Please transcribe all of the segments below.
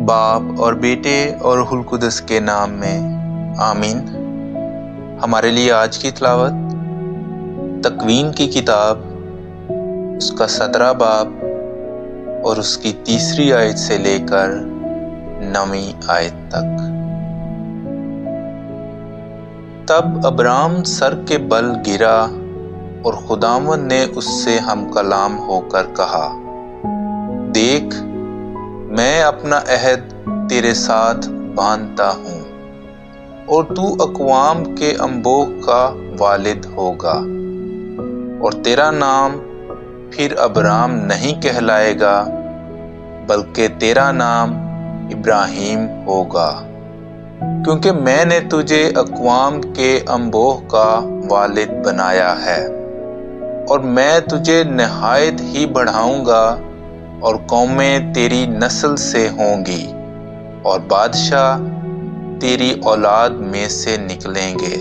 باپ اور بیٹے اور روح القدس کے نام میں آمین۔ ہمارے لیے آج کی تلاوت تکوین کی کتاب، اس کا 17 باب اور اس کی 3 آیت سے لے کر 9 آیت تک۔ تب ابرام سر کے بل گرا اور خداوند نے اس سے ہم کلام ہو کر کہا، دیکھ میں اپنا عہد تیرے ساتھ باندھتا ہوں اور تو اقوام کے انبوہ کا والد ہوگا، اور تیرا نام پھر ابرام نہیں کہلائے گا بلکہ تیرا نام ابراہیم ہوگا، کیونکہ میں نے تجھے اقوام کے انبوہ کا والد بنایا ہے، اور میں تجھے نہایت ہی بڑھاؤں گا اور قومیں تیری نسل سے ہوں گی اور بادشاہ تیری اولاد میں سے نکلیں گے۔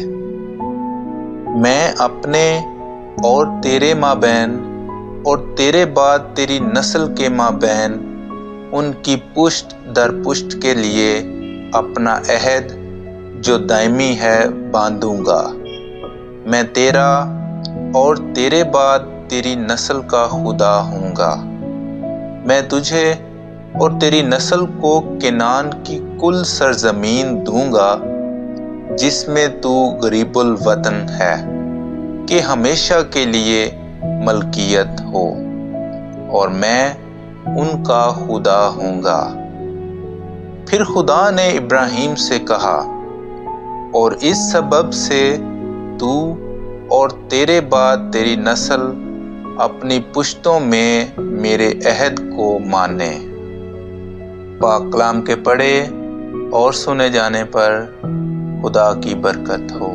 میں اپنے اور تیرے مابین اور تیرے بعد تیری نسل کے مابین ان کی پشت در پشت کے لیے اپنا عہد جو دائمی ہے باندھوں گا۔ میں تیرا اور تیرے بعد تیری نسل کا خدا ہوں گا۔ میں تجھے اور تیری نسل کو کنعان کی کل سرزمین دوں گا جس میں تو غریب الوطن ہے، کہ ہمیشہ کے لیے ملکیت ہو، اور میں ان کا خدا ہوں گا۔ پھر خدا نے ابراہیم سے کہا، اور اس سبب سے تو اور تیرے بعد تیری نسل اپنی پشتوں میں میرے عہد کو مانے۔ پاک کلام کے پڑھے اور سنے جانے پر خدا کی برکت ہو۔